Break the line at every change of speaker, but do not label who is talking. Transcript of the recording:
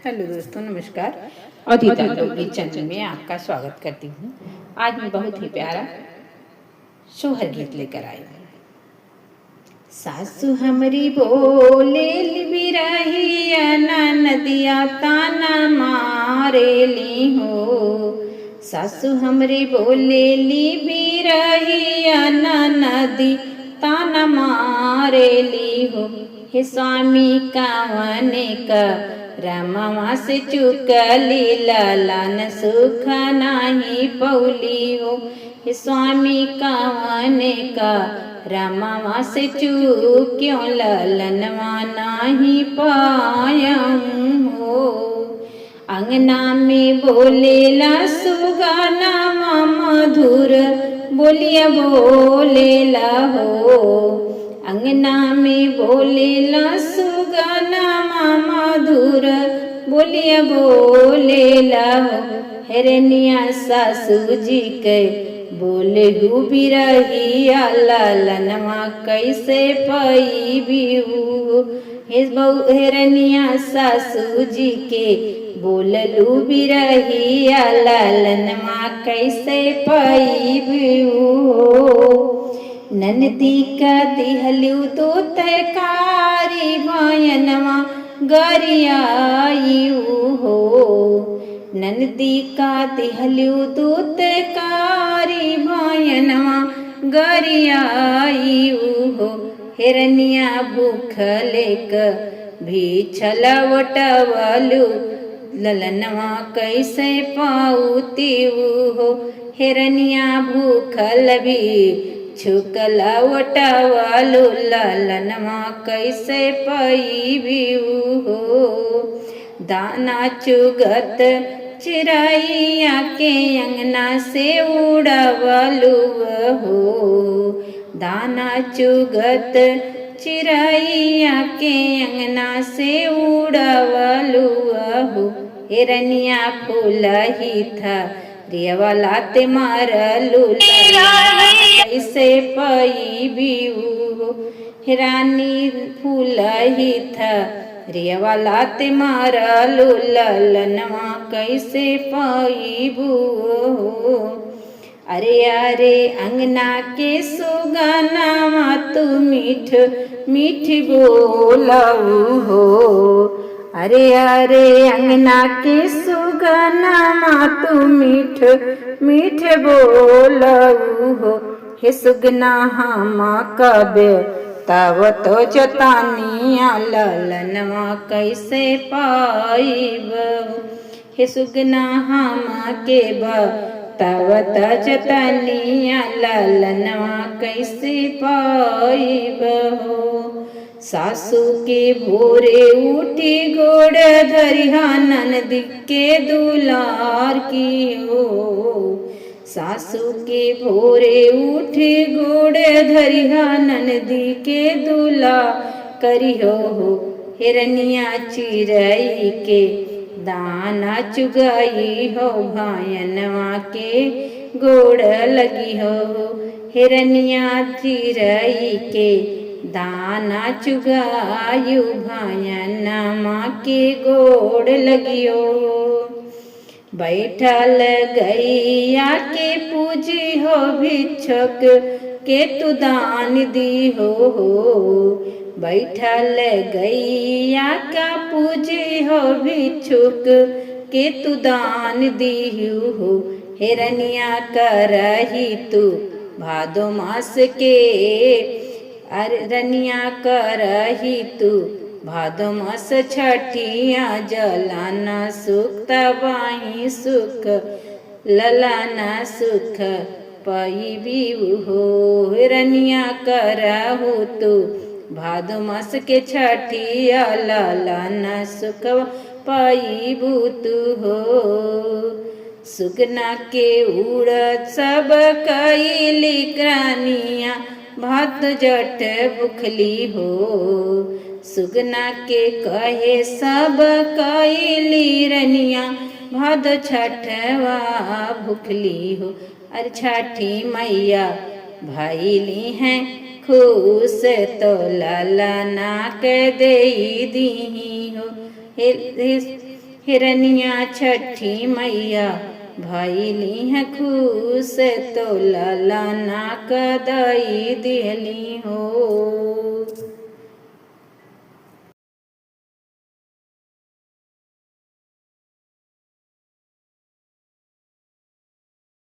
Hello दोस्तों, नमस्कार। Adita Dogri channel में आपका स्वागत करती हूँ। आज मैं बहुत ही प्यारा सोहर गीत लेकर आई हूँ। सासु हमरी बोले बिरहिया नदिया ताना मारेली हो। सासु हमरी बोले बिरहिया नदी ताना मारेली हो। हे स्वामी कावने का रामवा से चुकली ललन सुख नाही पौली हो। हे स्वामी कावने का रामवा से चूक्यों ललनवा नाही पायम हो। अंगना में बोलेला सुगाना मधुर बोलिया बोलेला हो। अंगना में बोलेला सुगाना मधुर बोलिया बोलेला हो। हेरनिया सासू जी के बोले बिरहिया ललनवा कैसे पैबीऊ। हेरनिया सासू जी के बोललू बिरहिया ललनवा कैसे पैबीऊ। ननदी का दिहलू तो तैकारी भयनवा गरियायू हो। ननदी का दिहलू दूत कारी भयनवा गरियायू हो। हिरनिया भूख लेक भी छलवटवलू ललनवा कैसे पाऊतीऊ हो। हिरनिया भूखल भी छुकलवटवलू ललनवा कैसे पैबीऊ हो। दाना चुगत चिड़ैया के अंगना से उड़वलू हो। दाना चुगत चिड़ैया के अंगना से उड़वलू हो। हिरनिया फूल ही था रियवाला ते मारलू कैसे पैबीऊ हो। हिरानी फूल ही था रियवाला ते मारलू ललनवा कैसे पैबू हो। अरे अरे अंगना के सुगनावा तू मीठ मीठ बोलऊ हो। अरे अरे अंगना के सुगनावा तू मीठ मीठ बोलऊ हो। हे सुगना हम कबे तब तो जतानिया ललनवा कैसे पाइब। हे सुगना हम के तब तो जतानिया ललनवा कैसे पाइब हो। सासू के भोरे उठी गोड़ धरिहा ननदी के दुलार की हो। सासू के भोरे उठे गोड़ धरिहा ननदी के दूला करिहो हो। हिरनिया चिड़ई के दाना चुगाई हो। भायनवा के गोड़ लगी हो। हिरनिया चिड़ई के दाना चुगायु भायनवा के गोड़ लगी हो। बैठल गैया के पूजी हो भिक्षुक के तू दान दी हो। बैठल गैया का पूजी हो भिक्षुक के तू दान दी हो। हिरनिया करही तू भादो मास के अरनिया करही तू भादो मास छठिया जलाना सुख तबाही सुख ललाना सुख पैबीऊ हो। हिरनिया करहु तू भादो मास के छठिया ललाना सुख पैबू तू हो। सुगना के उड़त सब कैली क्रानिया भात जट बुखली हो। सुगना के कहे सब कैली रनिया भाद छठवा भुखली हो। अरे छठी मैया भैली हैं खुश तो ललना के दे दी हो। हिरनिया छठी मैया भैली है खुश तो ललना कदई दिहली हो।